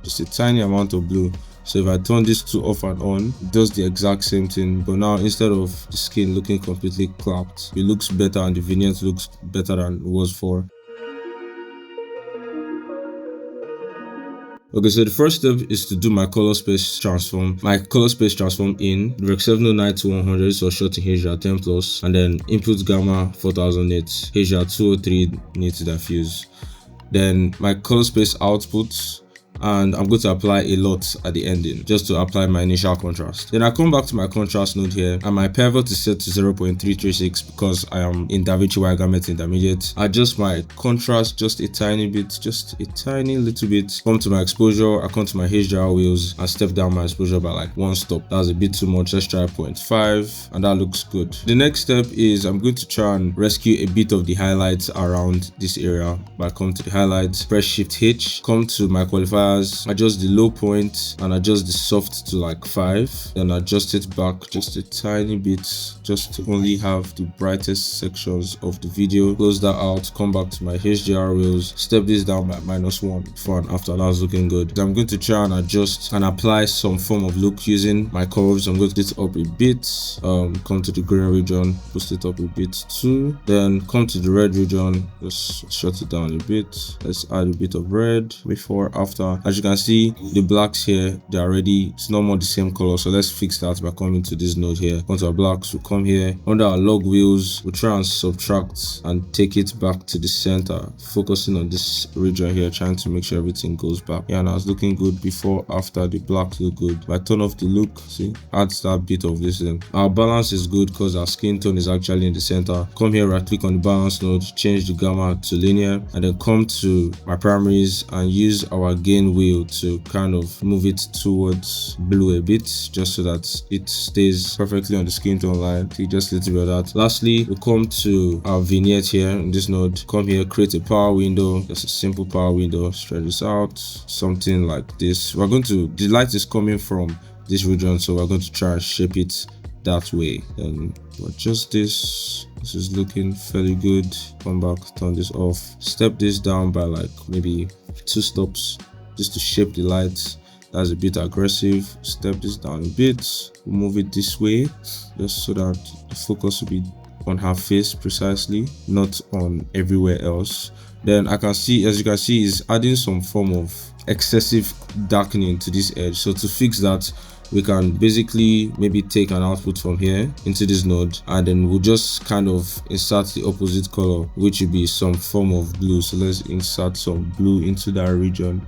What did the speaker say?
just a tiny amount of blue. So if I turn this to off and on, it does the exact same thing, but now instead of the skin looking completely clapped, it looks better and the vignette looks better than it was for. Okay, so the first step is to do my color space transform. My color space transform in Rec 709 to 100, so short in HDR 10 plus, and then input gamma 4000 nits, HDR 203 nits diffuse. Then my color space output, and I'm going to apply a lot at the ending just to apply my initial contrast. Then I come back to my contrast node here, and my pivot is set to 0.336 because I am in DaVinci Wire Gamut Intermediate. Adjust my contrast just a tiny bit, just a tiny little bit. Come to my exposure, I come to my HDR wheels and step down my exposure by like 1 stop. That's a bit too much. Let's try 0.5, and that looks good. The next step is I'm going to try and rescue a bit of the highlights around this area. By come to the highlights, press Shift H, come to my qualifier, adjust the low point and adjust the soft to like 5, then adjust it back just a tiny bit, just to only have the brightest sections of the video. Close that out, come back to my HDR wheels, step this down by -1 before and after. That's looking good. I'm going to try and adjust and apply some form of look using my curves. I'm going to get it up a bit, come to the green region, boost it up a bit too, then come to the red region, just shut it down a bit. Let's add a bit of red before, after. As you can see, the blacks here, they're already, it's not more the same color, so let's fix that by coming to this node here. Come to our blacks, we'll come here under our log wheels, we'll try and subtract and take it back to the center, focusing on this region here, trying to make sure everything goes back. Yeah, now it's looking good before, after. The blacks look good. If I turn off the look, see, adds that bit of this thing. Our balance is good because our skin tone is actually in the center. Come here, right click on the balance node, change the gamma to linear, and then come to my primaries and use our gain wheel to kind of move it towards blue a bit, just so that it stays perfectly on the skin tone line. See, just a little bit of that. Lastly, we'll come to our vignette here in this node. Come here, create a power window, just a simple power window, stretch this out, something like this. We're going to, the light is coming from this region, so we're going to try and shape it that way. Then adjust this. This is looking fairly good. Come back, turn this off, step this down by like maybe 2 stops just to shape the light. That's a bit aggressive. Step this down a bit, move it this way, just so that the focus will be on her face precisely, not on everywhere else. Then I can see, as you can see, is adding some form of excessive darkening to this edge. So to fix that, we can basically maybe take an output from here into this node, and then we'll just kind of insert the opposite color, which will be some form of blue. So let's insert some blue into that region.